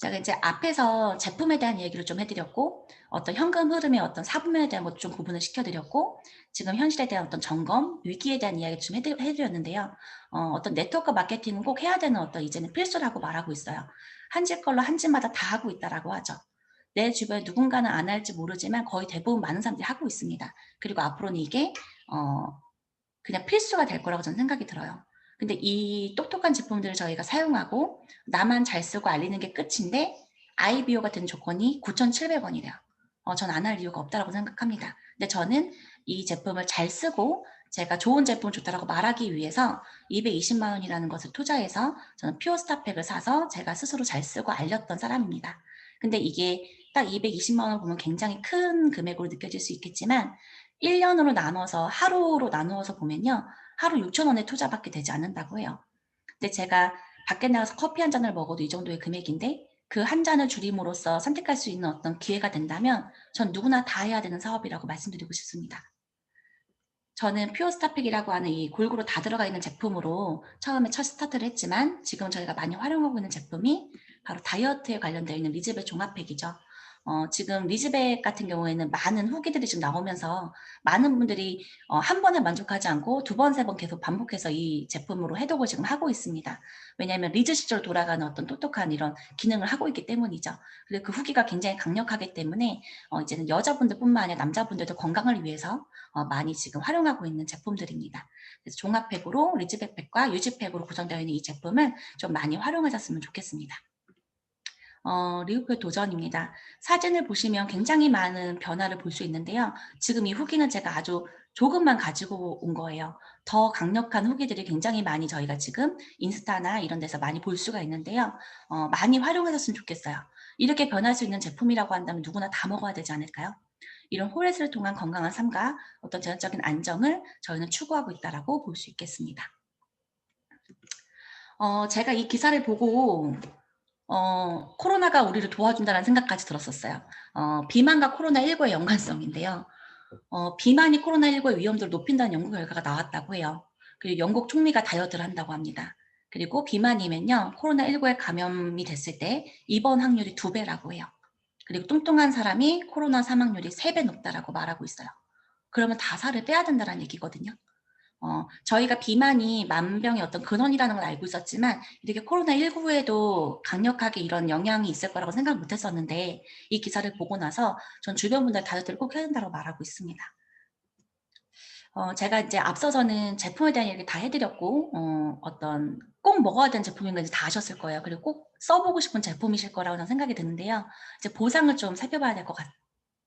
제가 이제 앞에서 제품에 대한 얘기를 좀 해드렸고, 어떤 현금 흐름의 어떤 사분면에 대한 것도 좀 구분을 시켜드렸고, 지금 현실에 대한 어떤 점검, 위기에 대한 이야기 좀 해드렸는데요. 어떤 네트워크 마케팅은 꼭 해야 되는 어떤 이제는 필수라고 말하고 있어요. 한 집 걸로 한 집마다 다 하고 있다라고 하죠. 내 주변에 누군가는 안 할지 모르지만 거의 대부분 많은 사람들이 하고 있습니다. 그리고 앞으로는 이게 그냥 필수가 될 거라고 저는 생각이 들어요. 근데 이 똑똑한 제품들을 저희가 사용하고 나만 잘 쓰고 알리는 게 끝인데 IBO가 된 조건이 9,700원이래요. 전 안 할 이유가 없다고 생각합니다. 근데 저는 이 제품을 잘 쓰고 제가 좋은 제품을 좋다라고 말하기 위해서 220만 원이라는 것을 투자해서 저는 퓨어스타팩을 사서 제가 스스로 잘 쓰고 알렸던 사람입니다. 근데 이게 딱 220만 원을 보면 굉장히 큰 금액으로 느껴질 수 있겠지만 1년으로 나눠서 하루로 나누어서 보면요. 하루 6,000원의 투자밖에 되지 않는다고 해요. 근데 제가 밖에 나가서 커피 한 잔을 먹어도 이 정도의 금액인데 그 한 잔을 줄임으로써 선택할 수 있는 어떤 기회가 된다면 전 누구나 다 해야 되는 사업이라고 말씀드리고 싶습니다. 저는 퓨어스타팩이라고 하는 이 골고루 다 들어가 있는 제품으로 처음에 첫 스타트를 했지만 지금 저희가 많이 활용하고 있는 제품이 바로 다이어트에 관련되어 있는 리즈벳 종합팩이죠. 지금 리즈벳 같은 경우에는 많은 후기들이 지금 나오면서 많은 분들이 한 번에 만족하지 않고 두 번, 세 번 계속 반복해서 이 제품으로 해독을 지금 하고 있습니다. 왜냐하면 리즈 시절 돌아가는 어떤 똑똑한 이런 기능을 하고 있기 때문이죠. 그리고 그 후기가 굉장히 강력하기 때문에 이제는 여자분들뿐만 아니라 남자분들도 건강을 위해서 많이 지금 활용하고 있는 제품들입니다. 그래서 종합팩으로 리즈백팩과 유지팩으로 구성되어 있는 이 제품을 좀 많이 활용하셨으면 좋겠습니다. 리우프의 도전입니다. 사진을 보시면 굉장히 많은 변화를 볼 수 있는데요. 지금 이 후기는 제가 아주 조금만 가지고 온 거예요. 더 강력한 후기들이 굉장히 많이 저희가 지금 인스타나 이런 데서 많이 볼 수가 있는데요. 많이 활용하셨으면 좋겠어요. 이렇게 변할 수 있는 제품이라고 한다면 누구나 다 먹어야 되지 않을까요? 이런 호레스를 통한 건강한 삶과 어떤 제한적인 안정을 저희는 추구하고 있다라고 볼 수 있겠습니다. 제가 이 기사를 보고 코로나가 우리를 도와준다는 생각까지 들었었어요. 비만과 코로나19의 연관성인데요. 비만이 코로나19의 위험도를 높인다는 연구 결과가 나왔다고 해요. 그리고 영국 총리가 다이어트를 한다고 합니다. 그리고 비만이면요, 코로나19에 감염이 됐을 때 입원 확률이 2배라고 해요. 그리고 뚱뚱한 사람이 코로나 사망률이 3배 높다라고 말하고 있어요. 그러면 다 살을 빼야 된다는 얘기거든요. 저희가 비만이 만병의 어떤 근원이라는 걸 알고 있었지만 이렇게 코로나19에도 강력하게 이런 영향이 있을 거라고 생각 못 했었는데 이 기사를 보고 나서 전 주변 분들 다이어트를 꼭 해야 된다고 말하고 있습니다. 제가 이제 앞서서는 제품에 대한 얘기 다 해드렸고, 어떤 꼭 먹어야 되는 제품인 건지 다 아셨을 거예요. 그리고 꼭 써보고 싶은 제품이실 거라고 저는 생각이 드는데요. 이제 보상을 좀 살펴봐야 될 것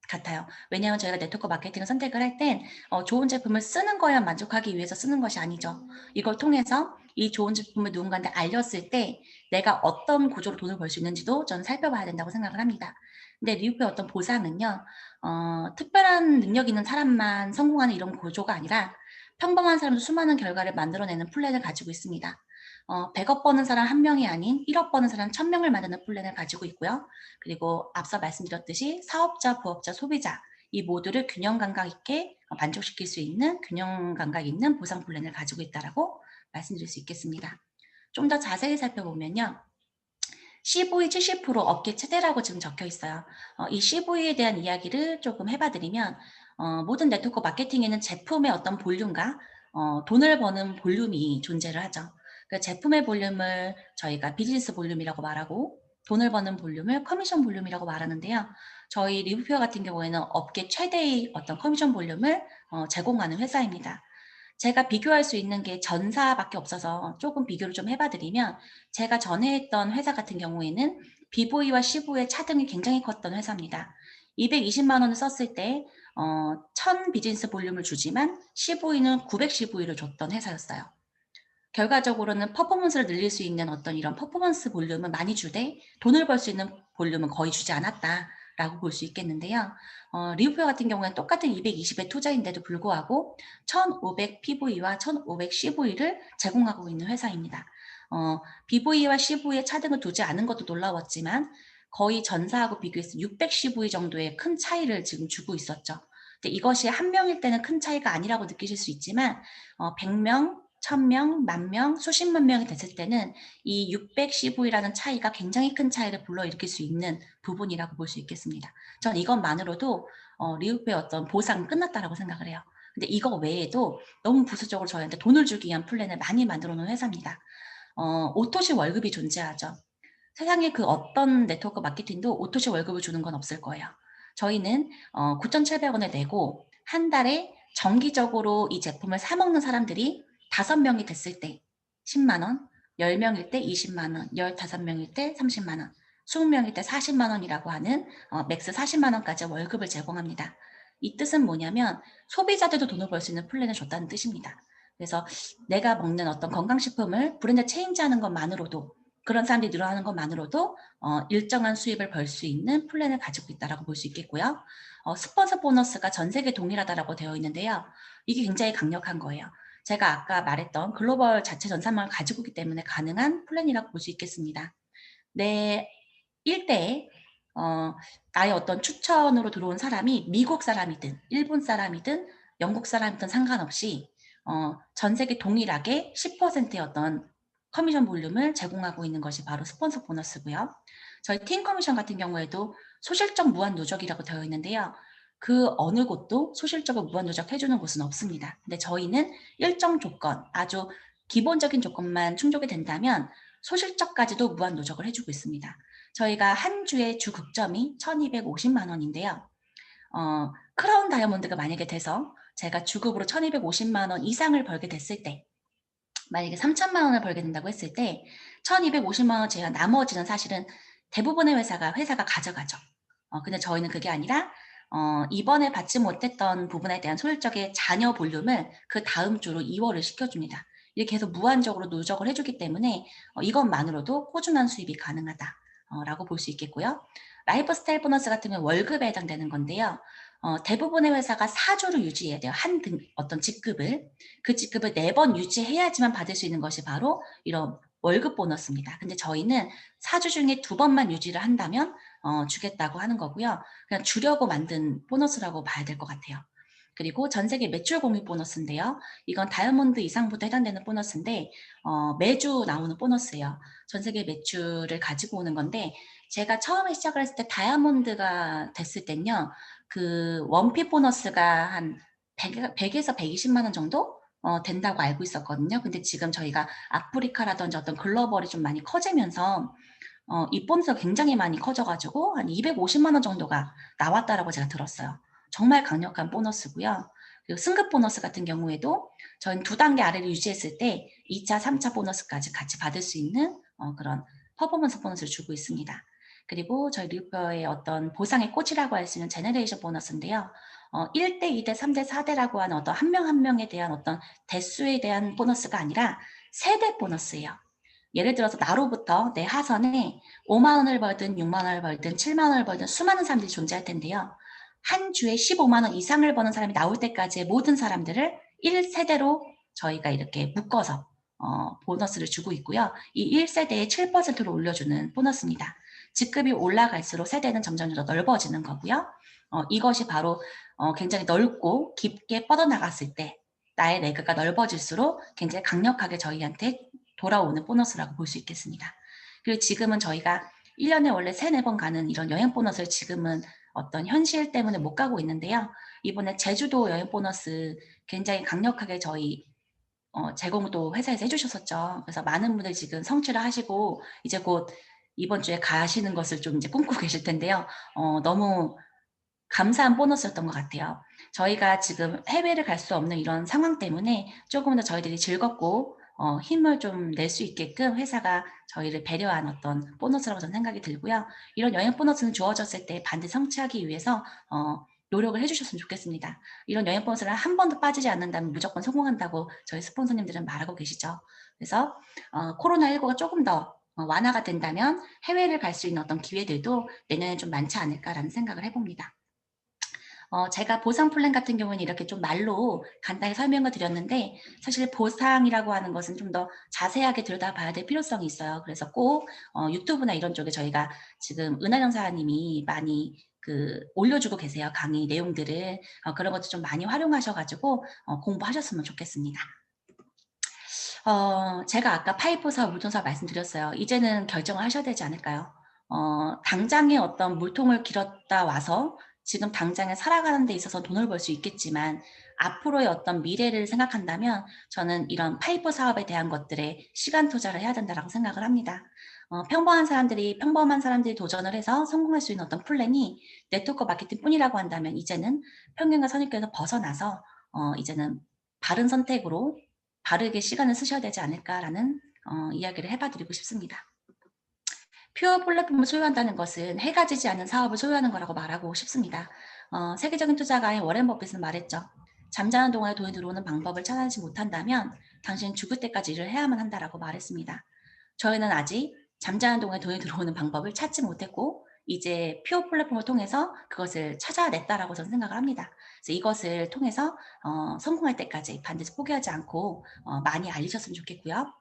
같아요. 왜냐하면 저희가 네트워크 마케팅을 선택을 할 땐 좋은 제품을 쓰는 거에 만족하기 위해서 쓰는 것이 아니죠. 이걸 통해서 이 좋은 제품을 누군가한테 알렸을 때 내가 어떤 구조로 돈을 벌 수 있는지도 저는 살펴봐야 된다고 생각을 합니다. 근데 리우프의 어떤 보상은요. 특별한 능력 있는 사람만 성공하는 이런 구조가 아니라 평범한 사람도 수많은 결과를 만들어내는 플랜을 가지고 있습니다. 100억 버는 사람 1명이 아닌 1억 버는 사람 1000명을 만드는 플랜을 가지고 있고요. 그리고 앞서 말씀드렸듯이 사업자, 부업자, 소비자 이 모두를 균형 감각 있게 만족시킬 수 있는 균형 감각 있는 보상 플랜을 가지고 있다라고 말씀드릴 수 있겠습니다. 좀 더 자세히 살펴보면요. CV 70% 업계 최대라고 지금 적혀 있어요. 이 CV에 대한 이야기를 조금 해봐드리면 모든 네트워크 마케팅에는 제품의 어떤 볼륨과 돈을 버는 볼륨이 존재를 하죠. 그 제품의 볼륨을 저희가 비즈니스 볼륨이라고 말하고 돈을 버는 볼륨을 커미션 볼륨이라고 말하는데요. 저희 리뷰표 같은 경우에는 업계 최대의 어떤 커미션 볼륨을 제공하는 회사입니다. 제가 비교할 수 있는 게 전사밖에 없어서 조금 비교를 좀 해봐드리면 제가 전에 했던 회사 같은 경우에는 BV와 CV의 차등이 굉장히 컸던 회사입니다. 220만 원을 썼을 때 1000 비즈니스 볼륨을 주지만 CV는 900 CV를 줬던 회사였어요. 결과적으로는 퍼포먼스를 늘릴 수 있는 어떤 이런 퍼포먼스 볼륨은 많이 주되 돈을 벌 수 있는 볼륨은 거의 주지 않았다라고 볼 수 있겠는데요. 리우페어 같은 경우는 똑같은 220의 투자인데도 불구하고 1500 PV와 1500 CV를 제공하고 있는 회사입니다. BV와 CV의 차등을 두지 않은 것도 놀라웠지만 거의 전사하고 비교해서 600 CV 정도의 큰 차이를 지금 주고 있었죠. 근데 이것이 한 명일 때는 큰 차이가 아니라고 느끼실 수 있지만 100명, 1000명, 10,000명, 수십만 명이 됐을 때는 이 615이라는 차이가 굉장히 큰 차이를 불러일으킬 수 있는 부분이라고 볼 수 있겠습니다. 전 이것만으로도 리우페의 어떤 보상은 끝났다라고 생각을 해요. 근데 이거 외에도 너무 부수적으로 저희한테 돈을 주기 위한 플랜을 많이 만들어 놓은 회사입니다. 오토시 월급이 존재하죠. 세상에 그 어떤 네트워크 마케팅도 오토시 월급을 주는 건 없을 거예요. 저희는 9,700원을 내고 한 달에 정기적으로 이 제품을 사 먹는 사람들이 5명이 됐을 때 10만 원, 10명일 때 20만 원, 15명일 때 30만 원, 20명일 때 40만 원이라고 하는 맥스 40만 원까지 월급을 제공합니다. 이 뜻은 뭐냐면 소비자들도 돈을 벌 수 있는 플랜을 줬다는 뜻입니다. 그래서 내가 먹는 어떤 건강식품을 브랜드 체인지하는 것만으로도 그런 사람들이 늘어나는 것만으로도 일정한 수입을 벌 수 있는 플랜을 가지고 있다라고 볼 수 있겠고요. 스폰서 보너스가 전 세계 동일하다라고 되어 있는데요. 이게 굉장히 강력한 거예요. 제가 아까 말했던 글로벌 자체 전산망을 가지고 있기 때문에 가능한 플랜이라고 볼 수 있겠습니다. 내 일대에 나의 어떤 추천으로 들어온 사람이 미국 사람이든 일본 사람이든 영국 사람이든 상관없이 전 세계 동일하게 10%의 어떤 커미션 볼륨을 제공하고 있는 것이 바로 스폰서 보너스고요. 저희 팀 커미션 같은 경우에도 소실적 무한 누적이라고 되어 있는데요. 그 어느 곳도 소실적으로 무한 누적 해주는 곳은 없습니다. 근데 저희는 일정 조건, 아주 기본적인 조건만 충족이 된다면 소실적까지도 무한 누적을 해주고 있습니다. 저희가 한 주의 주 극점이 1,250만 원인데요. 크라운 다이아몬드가 만약에 돼서 제가 주급으로 1,250만 원 이상을 벌게 됐을 때 만약에 3천만 원을 벌게 된다고 했을 때 1,250만 원 제외한 나머지는 사실은 대부분의 회사가 가져가죠. 근데 저희는 그게 아니라 이번에 받지 못했던 부분에 대한 소율적의 잔여 볼륨을 그 다음 주로 2월을 시켜줍니다. 이렇게 해서 무한적으로 누적을 해주기 때문에 이것만으로도 꾸준한 수입이 가능하다라고 볼 수 있겠고요. 라이프 스타일 보너스 같은 경우는 월급에 해당되는 건데요. 대부분의 회사가 4주를 유지해야 돼요. 어떤 직급을. 그 직급을 4번 유지해야지만 받을 수 있는 것이 바로 이런 월급 보너스입니다. 근데 저희는 4주 중에 2번만 유지를 한다면 주겠다고 하는 거고요. 그냥 주려고 만든 보너스라고 봐야 될 것 같아요. 그리고 전 세계 매출 공유 보너스인데요. 이건 다이아몬드 이상부터 해당되는 보너스인데 매주 나오는 보너스예요. 전 세계 매출을 가지고 오는 건데 제가 처음에 시작을 했을 때 다이아몬드가 됐을 땐요. 그 원피 보너스가 한 100에서 120만 원 정도 된다고 알고 있었거든요. 근데 지금 저희가 아프리카라든지 어떤 글로벌이 좀 많이 커지면서 이 보너스가 굉장히 많이 커져가지고 한 250만 원 정도가 나왔다라고 제가 들었어요. 정말 강력한 보너스고요. 그리고 승급 보너스 같은 경우에도 저희는 2단계 아래를 유지했을 때 2차, 3차 보너스까지 같이 받을 수 있는 그런 퍼포먼스 보너스를 주고 있습니다. 그리고 저희 리우퍼의 어떤 보상의 꽃이라고 할 수 있는 제너레이션 보너스인데요. 1대, 2대, 3대, 4대라고 하는 어떤 한 명 한 명에 대한 어떤 대수에 대한 보너스가 아니라 세대 보너스예요. 예를 들어서 나로부터 내 하선에 5만 원을 벌든 6만 원을 벌든 7만 원을 벌든 수많은 사람들이 존재할 텐데요. 한 주에 15만 원 이상을 버는 사람이 나올 때까지의 모든 사람들을 1세대로 저희가 이렇게 묶어서 보너스를 주고 있고요. 이 1세대에 7%로 올려주는 보너스입니다. 직급이 올라갈수록 세대는 점점 더 넓어지는 거고요. 이것이 바로 굉장히 넓고 깊게 뻗어나갔을 때 나의 레그가 넓어질수록 굉장히 강력하게 저희한테 돌아오는 보너스라고 볼 수 있겠습니다. 그리고 지금은 저희가 1년에 원래 3, 4번 가는 이런 여행 보너스를 지금은 어떤 현실 때문에 못 가고 있는데요. 이번에 제주도 여행 보너스 굉장히 강력하게 저희 제공도 회사에서 해주셨었죠. 그래서 많은 분들이 지금 성취를 하시고 이제 곧 이번 주에 가시는 것을 좀 이제 꿈꾸고 계실 텐데요. 너무 감사한 보너스였던 것 같아요. 저희가 지금 해외를 갈 수 없는 이런 상황 때문에 조금 더 저희들이 즐겁고 힘을 좀 낼 수 있게끔 회사가 저희를 배려한 어떤 보너스라고 저는 생각이 들고요. 이런 여행 보너스는 주어졌을 때 반드시 성취하기 위해서 노력을 해주셨으면 좋겠습니다. 이런 여행 보너스를 한 번도 빠지지 않는다면 무조건 성공한다고 저희 스폰서님들은 말하고 계시죠. 그래서 코로나19가 조금 더 완화가 된다면 해외를 갈 수 있는 어떤 기회들도 내년에 좀 많지 않을까라는 생각을 해봅니다. 제가 보상 플랜 같은 경우는 이렇게 좀 말로 간단히 설명을 드렸는데 사실 보상이라고 하는 것은 좀 더 자세하게 들여다봐야 될 필요성이 있어요. 그래서 꼭 유튜브나 이런 쪽에 저희가 지금 은하영 사님이 많이 올려주고 계세요. 강의 내용들을 그런 것도 좀 많이 활용하셔가지고 공부하셨으면 좋겠습니다. 제가 아까 파이프 사업, 물통 사업 말씀드렸어요. 이제는 결정을 하셔야 되지 않을까요? 당장에 어떤 물통을 길었다 와서 지금 당장에 살아가는 데 있어서 돈을 벌 수 있겠지만 앞으로의 어떤 미래를 생각한다면 저는 이런 파이프 사업에 대한 것들에 시간 투자를 해야 된다라고 생각을 합니다. 평범한 사람들이 도전을 해서 성공할 수 있는 어떤 플랜이 네트워크 마케팅뿐이라고 한다면 이제는 평균과 선입견에서 벗어나서 이제는 바른 선택으로 바르게 시간을 쓰셔야 되지 않을까라는 이야기를 해봐 드리고 싶습니다. 퓨어 플랫폼을 소유한다는 것은 해가 지지 않는 사업을 소유하는 거라고 말하고 싶습니다. 세계적인 투자가인 워렌 버핏은 말했죠. 잠자는 동안에 돈이 들어오는 방법을 찾아내지 못한다면 당신은 죽을 때까지 일을 해야만 한다라고 말했습니다. 저희는 아직 잠자는 동안에 돈이 들어오는 방법을 찾지 못했고 이제 퓨어 플랫폼을 통해서 그것을 찾아냈다라고 저는 생각을 합니다. 그래서 이것을 통해서 성공할 때까지 반드시 포기하지 않고 많이 알리셨으면 좋겠고요.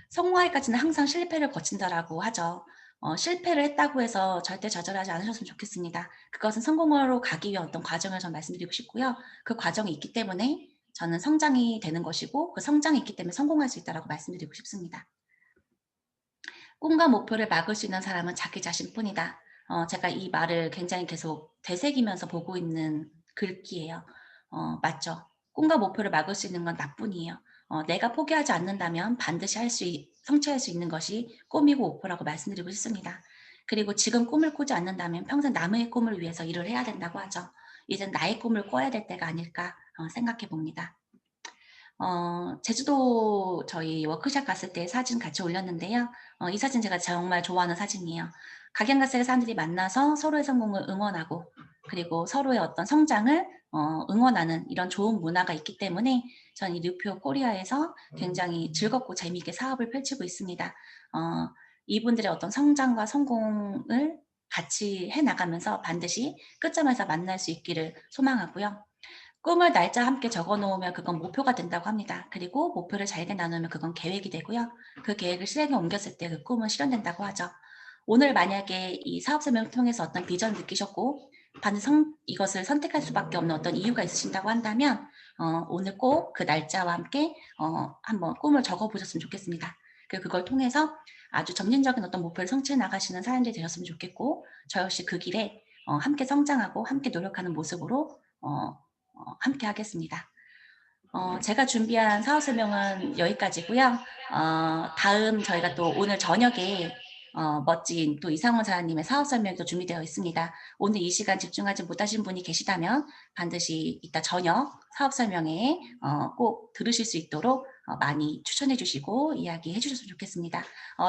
성공하기까지는 항상 실패를 거친다라고 하죠. 실패를 했다고 해서 절대 좌절하지 않으셨으면 좋겠습니다. 그것은 성공으로 가기 위한 어떤 과정을 전 말씀드리고 싶고요. 그 과정이 있기 때문에 저는 성장이 되는 것이고 그 성장이 있기 때문에 성공할 수 있다라고 말씀드리고 싶습니다. 꿈과 목표를 막을 수 있는 사람은 자기 자신뿐이다. 제가 이 말을 굉장히 계속 되새기면서 보고 있는 글귀예요. 맞죠. 꿈과 목표를 막을 수 있는 건 나뿐이에요. 내가 포기하지 않는다면 반드시 성취할 수 있는 것이 꿈이고 목표라고 말씀드리고 싶습니다. 그리고 지금 꿈을 꾸지 않는다면 평생 남의 꿈을 위해서 일을 해야 된다고 하죠. 이젠 나의 꿈을 꿔야 될 때가 아닐까 생각해 봅니다. 제주도 저희 워크숍 갔을 때 사진 같이 올렸는데요. 이 사진 제가 정말 좋아하는 사진이에요. 각양각색의 사람들이 만나서 서로의 성공을 응원하고 그리고 서로의 어떤 성장을 응원하는 이런 좋은 문화가 있기 때문에 저는 이 뉴표 코리아에서 굉장히 즐겁고 재미있게 사업을 펼치고 있습니다. 이분들의 어떤 성장과 성공을 같이 해 나가면서 반드시 끝점에서 만날 수 있기를 소망하고요. 꿈을 날짜 함께 적어 놓으면 그건 목표가 된다고 합니다. 그리고 목표를 잘게 나누면 그건 계획이 되고요. 그 계획을 실행에 옮겼을 때 그 꿈은 실현된다고 하죠. 오늘 만약에 이 사업 설명을 통해서 어떤 비전을 느끼셨고 반드시 이것을 선택할 수밖에 없는 어떤 이유가 있으신다고 한다면 오늘 꼭 그 날짜와 함께 한번 꿈을 적어 보셨으면 좋겠습니다. 그리고 그걸 통해서 아주 점진적인 어떤 목표를 성취해 나가시는 사람들이 되셨으면 좋겠고 저 역시 그 길에 함께 성장하고 함께 노력하는 모습으로 함께 하겠습니다. 제가 준비한 사업 설명은 여기까지고요. 다음 저희가 또 오늘 저녁에 멋진 또 이상원 사장님의 사업 설명이 또 준비되어 있습니다. 오늘 이 시간 집중하지 못하신 분이 계시다면 반드시 이따 저녁 사업 설명에 꼭 들으실 수 있도록 많이 추천해 주시고 이야기해 주셨으면 좋겠습니다.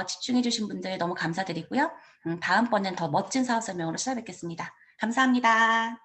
집중해 주신 분들 너무 감사드리고요. 다음번엔 더 멋진 사업 설명으로 찾아뵙겠습니다. 감사합니다.